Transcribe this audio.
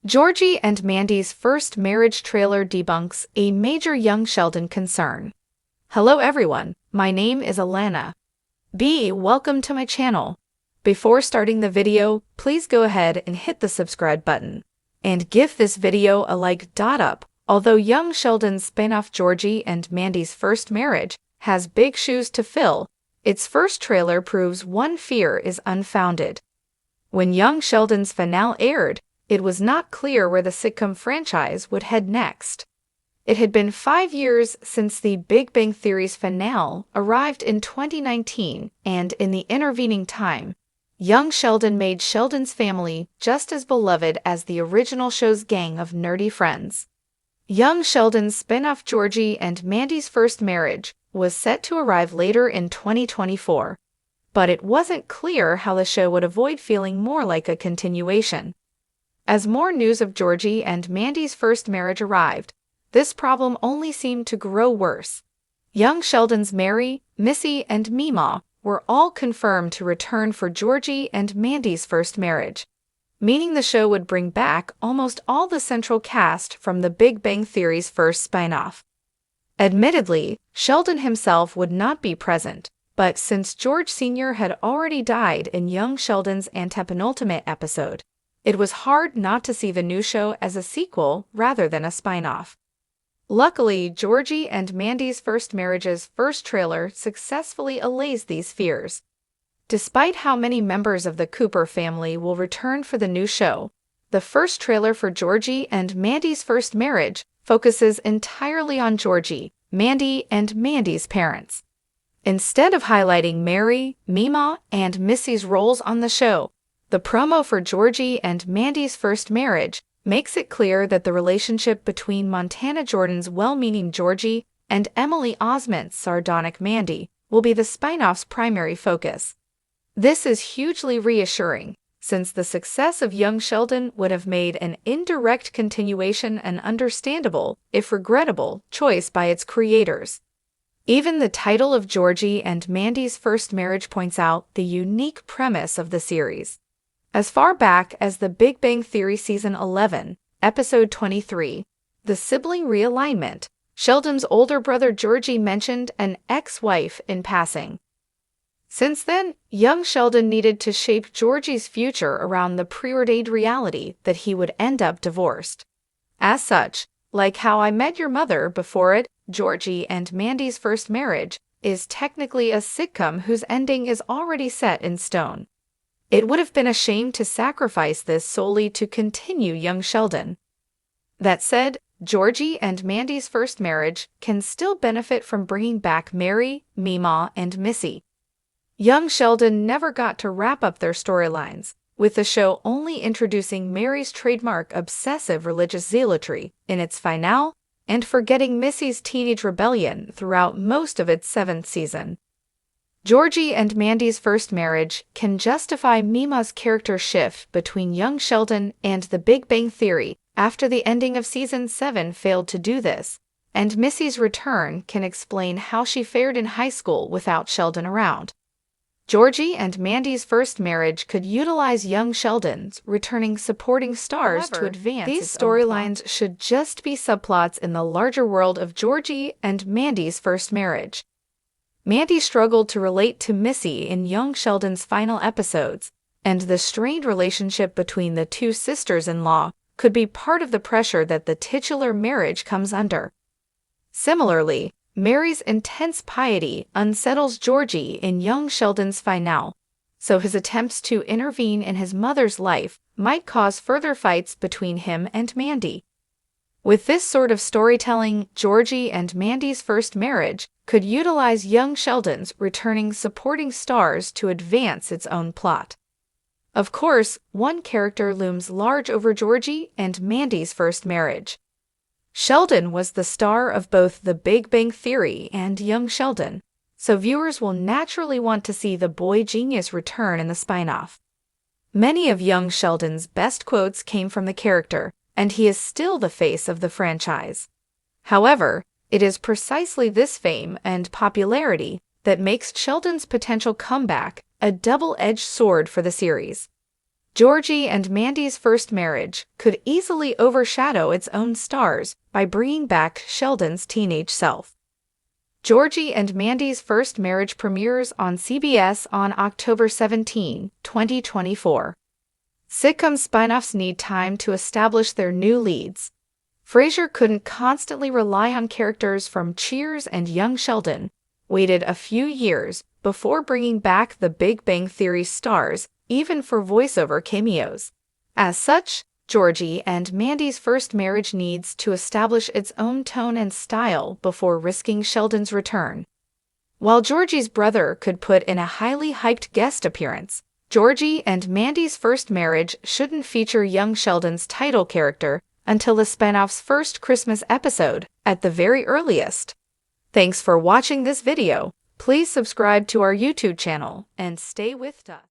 Georgie and Mandy's first marriage trailer debunks a major young Sheldon concern. Hello everyone, my name is Alana. Welcome to my channel. Before starting the video, please go ahead and hit the subscribe button. And give this video a like. Up. Although young Sheldon's spin-off Georgie and Mandy's first marriage has big shoes to fill, its first trailer proves one fear is unfounded. When young Sheldon's finale aired, it was not clear where the sitcom franchise would head next. It had been 5 years since the Big Bang Theory's finale arrived in 2019, and in the intervening time, young Sheldon made Sheldon's family just as beloved as the original show's gang of nerdy friends. Young Sheldon's spin-off Georgie and Mandy's first marriage was set to arrive later in 2024, but it wasn't clear how the show would avoid feeling more like a continuation. As more news of Georgie and Mandy's first marriage arrived, this problem only seemed to grow worse. Young Sheldon's Mary, Missy, and Meemaw were all confirmed to return for Georgie and Mandy's first marriage, meaning the show would bring back almost all the central cast from the Big Bang Theory's first spin-off. Admittedly, Sheldon himself would not be present, but since George Sr. had already died in young Sheldon's antepenultimate episode, it was hard not to see the new show as a sequel rather than a spin-off. Luckily, Georgie and Mandy's first marriage's first trailer successfully allays these fears. Despite how many members of the Cooper family will return for the new show, the first trailer for Georgie and Mandy's first marriage focuses entirely on Georgie, Mandy, and Mandy's parents. Instead of highlighting Mary, Meemaw, and Missy's roles on the show, the promo for Georgie and Mandy's first marriage makes it clear that the relationship between Montana Jordan's well-meaning Georgie and Emily Osment's sardonic Mandy will be the spin-off's primary focus. This is hugely reassuring, since the success of young Sheldon would have made an indirect continuation an understandable, if regrettable, choice by its creators. Even the title of Georgie and Mandy's first marriage points out the unique premise of the series. As far back as the Big Bang Theory Season 11, Episode 23, The Sibling Realignment, Sheldon's older brother Georgie mentioned an ex-wife in passing. Since then, young Sheldon needed to shape Georgie's future around the preordained reality that he would end up divorced. As such, like How I Met Your Mother before it, Georgie and Mandy's first marriage is technically a sitcom whose ending is already set in stone. It would have been a shame to sacrifice this solely to continue young Sheldon. That said, Georgie and Mandy's first marriage can still benefit from bringing back Mary, Meemaw, and Missy. Young Sheldon never got to wrap up their storylines, with the show only introducing Mary's trademark obsessive religious zealotry in its finale and forgetting Missy's teenage rebellion throughout most of its 7th season. Georgie and Mandy's first marriage can justify Meemaw's character shift between young Sheldon and the Big Bang Theory after the ending of Season 7 failed to do this, and Missy's return can explain how she fared in high school without Sheldon around. Georgie and Mandy's first marriage could utilize young Sheldon's returning supporting stars to advance. These storylines should just be subplots in the larger world of Georgie and Mandy's first marriage. Mandy struggled to relate to Missy in young Sheldon's final episodes, and the strained relationship between the two sisters-in-law could be part of the pressure that the titular marriage comes under. Similarly, Mary's intense piety unsettles Georgie in young Sheldon's finale, so his attempts to intervene in his mother's life might cause further fights between him and Mandy. With this sort of storytelling, Georgie and Mandy's first marriage could utilize young Sheldon's returning supporting stars to advance its own plot. Of course, one character looms large over Georgie and Mandy's first marriage. Sheldon was the star of both The Big Bang Theory and Young Sheldon, so viewers will naturally want to see the boy genius return in the spin-off. Many of young Sheldon's best quotes came from the character, and he is still the face of the franchise. However, it is precisely this fame and popularity that makes Sheldon's potential comeback a double-edged sword for the series. Georgie and Mandy's first marriage could easily overshadow its own stars by bringing back Sheldon's teenage self. Georgie and Mandy's First Marriage premieres on CBS on October 17, 2024. Sitcom spin-offs need time to establish their new leads. Frasier couldn't constantly rely on characters from Cheers and young Sheldon, waited a few years before bringing back the Big Bang Theory stars, even for voiceover cameos. As such, Georgie and Mandy's First Marriage needs to establish its own tone and style before risking Sheldon's return. While Georgie's brother could put in a highly hyped guest appearance, Georgie and Mandy's First Marriage shouldn't feature young Sheldon's title character until the spin-off's first Christmas episode, at the very earliest. Thanks for watching this video. Please subscribe to our YouTube channel and stay with us.